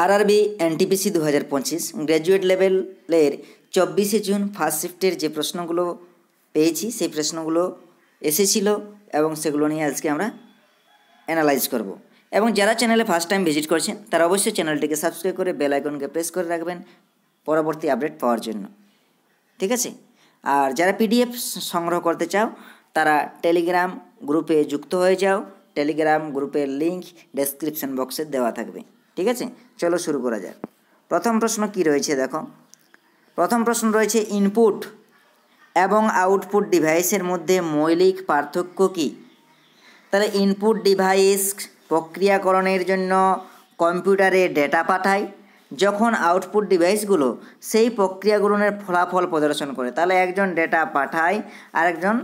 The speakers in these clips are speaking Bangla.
আরআরবি এনটিপিসি 2025 গ্র্যাজুয়েট লেভেলের 24শে জুন ফার্স্ট শিফটের যে প্রশ্নগুলো পেয়েছি সেই প্রশ্নগুলো এসেছিল এবং সেগুলো নিয়ে আজকে আমরা অ্যানালাইজ করব। এবং যারা চ্যানেলে ফার্স্ট টাইম ভিজিট করছেন তারা অবশ্যই চ্যানেলটিকে সাবস্ক্রাইব করে বেল আইকনকে প্রেস করে রাখবেন পরবর্তী আপডেট পাওয়ার জন্য, ঠিক আছে। আর যারা পিডিএফ সংগ্রহ করতে চাও তারা টেলিগ্রাম গ্রুপে যুক্ত হয়ে যাও। টেলিগ্রাম গ্রুপের লিঙ্ক ডেসক্রিপশন বক্সে দেওয়া থাকবে, ঠিক আছে। চলো শুরু করা যাক। প্রথম প্রশ্ন কি রয়েছে দেখো। প্রথম প্রশ্ন রয়েছে ইনপুট এবং আউটপুট ডিভাইসের মধ্যে মৌলিক পার্থক্য কী। তাহলে ইনপুট ডিভাইস প্রক্রিয়াকরণের জন্য কম্পিউটারে ডেটা পাঠায়, যখন আউটপুট ডিভাইসগুলো সেই প্রক্রিয়াকরণের ফলাফল প্রদর্শন করে। তাহলে একজন ডেটা পাঠায় আরেকজন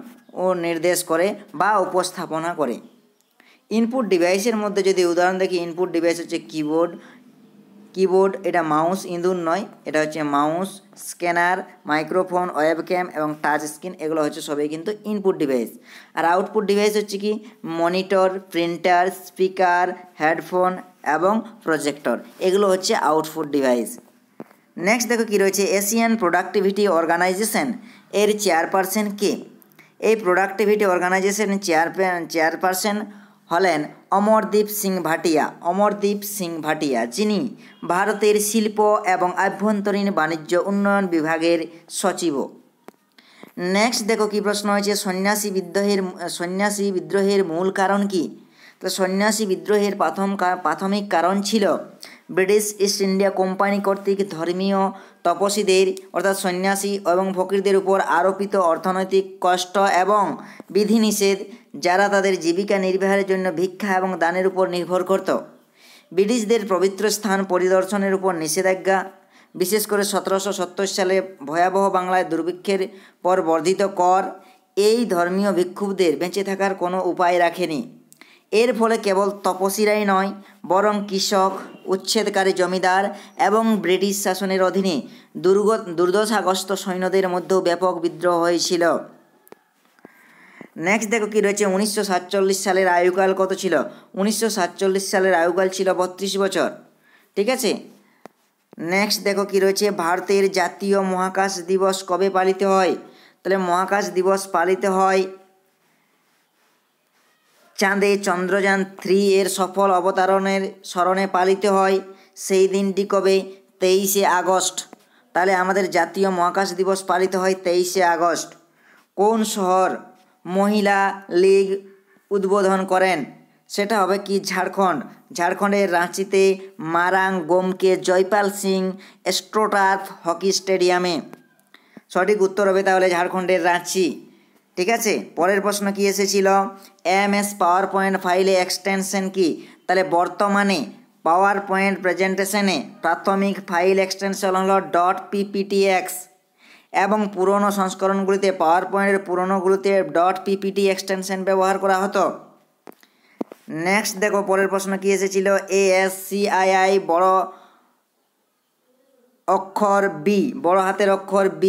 ও নির্দেশ করে বা উপস্থাপনা করে। ইনপুট ডিভাইসের মধ্যে যদি উদাহরণ দেখি, ইনপুট ডিভাইস হচ্ছে কিবোর্ড, এটা মাউস, ইঁদুর নয়, এটা হচ্ছে মাউস, স্ক্যানার, মাইক্রোফোন, ওয়েবক্যাম এবং টাচ স্ক্রিন, এগুলো হচ্ছে সবই কিন্তু ইনপুট ডিভাইস। আর আউটপুট ডিভাইস হচ্ছে কি মনিটর, প্রিন্টার, স্পিকার, হেডফোন এবং প্রজেক্টর, এগুলো হচ্ছে আউটপুট ডিভাইস। নেক্সট দেখো কি রয়েছে, এশিয়ান প্রোডাক্টিভিটি অর্গানাইজেশন এর চেয়ারপারসন কে। এই প্রোডাক্টিভিটি অর্গানাইজেশনের চেয়ারপারসন হলেন অমরদীপ সিং ভাটিয়া, যিনি ভারতের শিল্প এবং আভ্যন্তরীণ বাণিজ্য উন্নয়ন বিভাগের সচিব। নেক্সট দেখো কি প্রশ্ন হয়েছে, সন্ন্যাসী বিদ্রোহের মূল কারণ কি। তো সন্ন্যাসী বিদ্রোহের প্রাথমিক কারণ ছিল ব্রিটিশ ইস্ট ইন্ডিয়া কোম্পানি কর্তৃক ধর্মীয় তপস্বীদের অর্থাৎ সন্ন্যাসী এবং ফকিরদের উপর আরোপিত অর্থনৈতিক কষ্ট এবং বিধিনিষেধ, যারা তাদের জীবিকা নির্বাহের জন্য ভিক্ষা এবং দানের উপর নির্ভর করত। ব্রিটিশদের পবিত্র স্থান পরিদর্শনের উপর নিষেধাজ্ঞা, বিশেষ করে 1770 সালে ভয়াবহ বাংলায় দুর্ভিক্ষের পর বর্ধিত কর, এই ধর্মীয় ভিক্ষুকদের বেঁচে থাকার কোনো উপায় রাখেনি। এর ফলে কেবল তপস্বীরাই নয়, বরং কৃষক, উচ্ছেদকারী জমিদার এবং ব্রিটিশ শাসনের অধীনে দুর্দশাগ্রস্ত সৈন্যদের মধ্যেও ব্যাপক বিদ্রোহ হয়েছিল। নেক্সট দেখো কি রয়েছে, 1947 সালের আয়ুকাল কত ছিল। 1947 সালের আয়ুকাল ছিল 32 বছর, ঠিক আছে। নেক্সট দেখো কি রয়েছে, ভারতের জাতীয় মহাকাশ দিবস কবে পালিত হয়। তাহলে মহাকাশ দিবস পালিত হয় চাঁদে চন্দ্রযান 3 এর সফল অবতরণের স্মরণে পালিত হয়। সেই দিনটি কবে, 23শে আগস্ট। তাহলে আমাদের জাতীয় মহাকাশ দিবস পালিত হয় 23শে আগস্ট। কোন শহর মহিলা লীগ উদ্বোধন করেন, সেটা হবে কি ঝাড়খণ্ডের রাঁচিতে মারাং গোমকে জয়পাল সিং স্ট্রোটার্ফ হকি স্টেডিয়ামে। সঠিক উত্তর হবে তাহলে ঝাড়খণ্ডের রাঁচি, ঠিক আছে। পরের প্রশ্ন কি এসেছিল, MS পাওয়ার পয়েন্ট ফাইলে এক্সটেনশন কি। তাহলে বর্তমানে পাওয়ার পয়েন্ট প্রেজেন্টেশনে প্রাথমিক ফাইল এক্সটেনশন হলো .pptx এবং পুরনো সংস্করণগুলিতে পাওয়ার পয়েন্টের পুরনোগুলিতে .ppt এক্সটেনশন ব্যবহার করা হতো। নেক্সট দেখো পরের প্রশ্ন কি এসেছিল, ASCII বড় হাতের অক্ষর B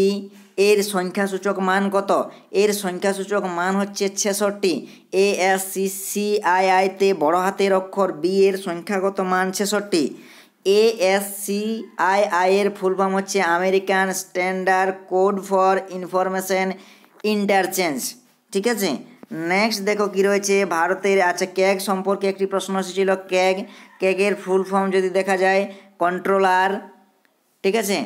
এর সংখ্যাসূচক মান কত। এর সংখ্যাসূচক মান হচ্ছে 66। ASCII তে বড় হাতের অক্ষর B এর সংখ্যাগত মান 66। ASCII এর ফুল ফর্ম হচ্ছে American standard code for information interchange, ঠিক আছে। নেক্সট দেখো কি রয়েছে, ভারতের ক্যাগ সম্পর্কে একটি প্রশ্ন এসেছিল। ক্যাগের ফুল ফর্ম যদি দেখা যায় কন্ট্রোলার, ঠিক আছে,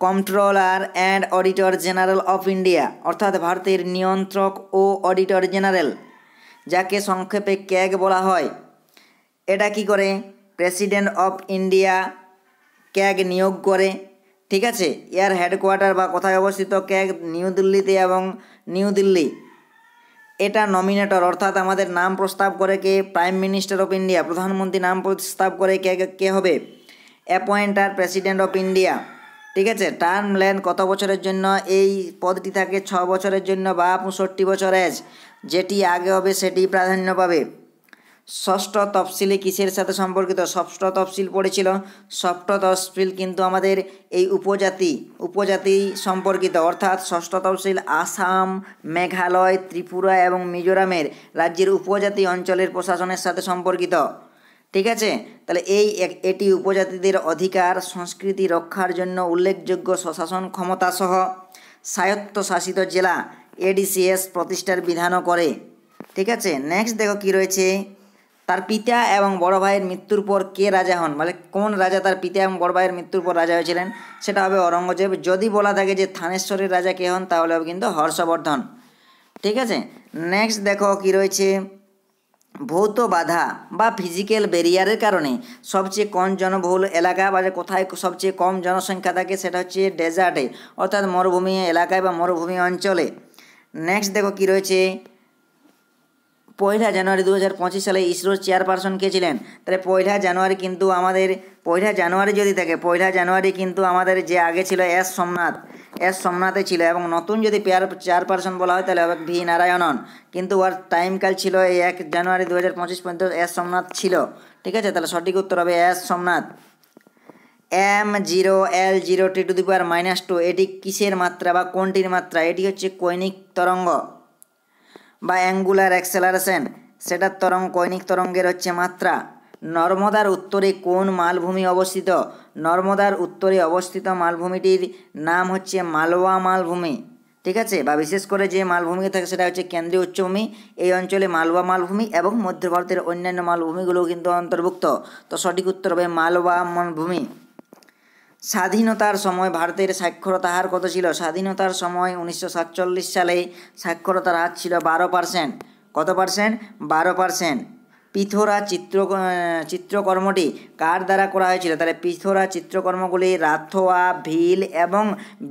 controller and auditor general of India, অর্থাৎ ভারতের নিয়ন্ত্রক ও অডিটর জেনারেল, যাকে সংক্ষেপে ক্যাগ বলা হয়। এটা কি করে, প্রেসিডেন্ট অফ ইন্ডিয়া ক্যাগ নিয়োগ করে, ঠিক আছে। এর হেডকোয়ার্টার বা কোথায় অবস্থিত ক্যাগ, নিউ দিল্লিতে এবং নিউ দিল্লি। এটা নমিনেটর, অর্থাৎ আমাদের নাম প্রস্তাব করে কে, প্রাইম মিনিস্টার অফ ইন্ডিয়া, প্রধানমন্ত্রী নাম প্রস্তাব করে কে হবে, অ্যাপয়েন্টার প্রেসিডেন্ট অফ ইন্ডিয়া, ঠিক আছে। টার্ম লেন্থ কত বছরের জন্য, এই পদটি থাকে 6 বছরের জন্য বা 65 বছর এজ, যেটি আগে হবে সেটি প্রাধান্য পাবে। ষষ্ঠ তফসিলি কিসের সাথে সম্পর্কিত। ষষ্ঠ তফসিল পড়েছিল। ষষ্ঠ তফসিল কিন্তু আমাদের এই উপজাতি সম্পর্কিত, অর্থাৎ ষষ্ঠ তফসিল আসাম, মেঘালয়, ত্রিপুরা এবং মিজোরামের রাজ্যের উপজাতি অঞ্চলের প্রশাসনের সাথে সম্পর্কিত, ঠিক আছে। তাহলে এটি উপজাতিদের অধিকার সংস্কৃতি রক্ষার জন্য উল্লেখযোগ্য স্বশাসন ক্ষমতা সহ স্বায়ত্তশাসিত জেলা এডিসিএস প্রতিষ্ঠার বিধানও করে। ঠিক আছে। নেক্সট দেখো কি রয়েছে, তার পিতা এবং বড় ভাইয়ের মৃত্যুর পর কে রাজা হন, মানে কোন রাজা তার পিতা এবং বড় ভাইয়ের মৃত্যুর পর রাজা হয়েছিলেন, সেটা হবে ঔরঙ্গজেব। যদি বলা থাকে যে থানেশ্বরের রাজা কে হন, তাহলে হবে কিন্তু হর্ষবর্ধন। ঠিক আছে। নেক্সট দেখো কি রয়েছে, ভৌত বাধা বা ফিজিক্যাল ব্যারিয়ারের কারণে সবচেয়ে কম জনবহুল এলাকা বা কোথায় সবচেয়ে কম জনসংখ্যা থাকে, সেটা হচ্ছে ডেজার্টে, অর্থাৎ মরুভূমি এলাকায় বা মরুভূমি অঞ্চলে। নেক্সট দেখো কি রয়েছে, 1 জানুয়ারি 2025 সালে ইসরোর চেয়ারপারসন কে ছিলেন। তাহলে 1 জানুয়ারি কিন্তু আমাদের 1 জানুয়ারি যদি থাকে, 1 জানুয়ারি কিন্তু আমাদের যে আগে ছিল এস সোমনাথে ছিল, এবং নতুন যদি চেয়ারপারসন বলা হয় তাহলে হবে ভি নারায়ণন, কিন্তু ওর টাইমকাল ছিল এই 1 জানুয়ারি 2025 পর্যন্ত এস সোমনাথ ছিল। ঠিক আছে। তাহলে সঠিক উত্তর হবে এস সোমনাথ। M0L0T⁻², এটি কিসের মাত্রা বা কোনটির মাত্রা? এটি হচ্ছে কৌণিক তরঙ্গ বা অ্যাঙ্গুলার অ্যাক্সেলারেশন, সেটার কৌণিক তরঙ্গের হচ্ছে মাত্রা। নর্মদার উত্তরে কোন মালভূমি অবস্থিত? নর্মদার উত্তরে অবস্থিত মালভূমিটির নাম হচ্ছে মালওয়া মালভূমি। ঠিক আছে। বা বিশেষ করে যে মালভূমি থাকে সেটা হচ্ছে কেন্দ্রীয় উচ্চভূমি। এই অঞ্চলে মালওয়া মালভূমি এবং মধ্য ভারতের অন্যান্য মালভূমিগুলোও কিন্তু অন্তর্ভুক্ত। তো সঠিক উত্তর হবে মালওয়া মালভূমি। স্বাধীনতার সময় ভারতের সাক্ষরতা হার কত ছিল? স্বাধীনতার সময় 1947 সালে সাক্ষরতার হার ছিল 12%। কত পার্সেন্ট? 12%। পিথোরা চিত্রকর্মটি কার দ্বারা করা হয়েছিল? তাহলে পিথোরা চিত্রকর্মগুলি রাথোয়া, ভিল এবং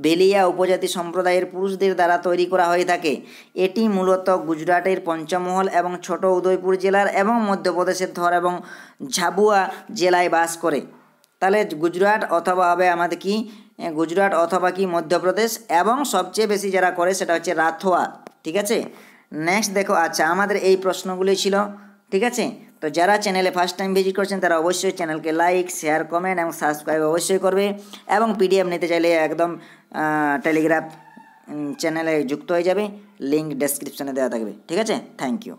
বেলিয়া উপজাতি সম্প্রদায়ের পুরুষদের দ্বারা তৈরি করা হয়ে থাকে। এটি মূলত গুজরাটের পঞ্চমহল এবং ছোট উদয়পুর জেলার এবং মধ্যপ্রদেশের ধর এবং ঝাবুয়া জেলায় বাস করে। তাহলে গুজরাট অথবা হবে আমাদের কি গুজরাট অথবা কি মধ্যপ্রদেশ, এবং সবচেয়ে বেশি যারা করে সেটা হচ্ছে রাথোয়া। ঠিক আছে। নেক্সট দেখো, আচ্ছা আমাদের এই প্রশ্নগুলোই ছিল। ঠিক আছে। তো যারা চ্যানেলে ফার্স্ট টাইম ভিজিট করছেন তারা অবশ্যই চ্যানেলকে লাইক, শেয়ার, কমেন্ট এবং সাবস্ক্রাইব অবশ্যই করবে, এবং পিডিএফ নিতে চাইলে একদম টেলিগ্রাম চ্যানেলে যুক্ত হয়ে যাবে, লিঙ্ক ডেসক্রিপশনে দেওয়া থাকবে। ঠিক আছে। Thank you.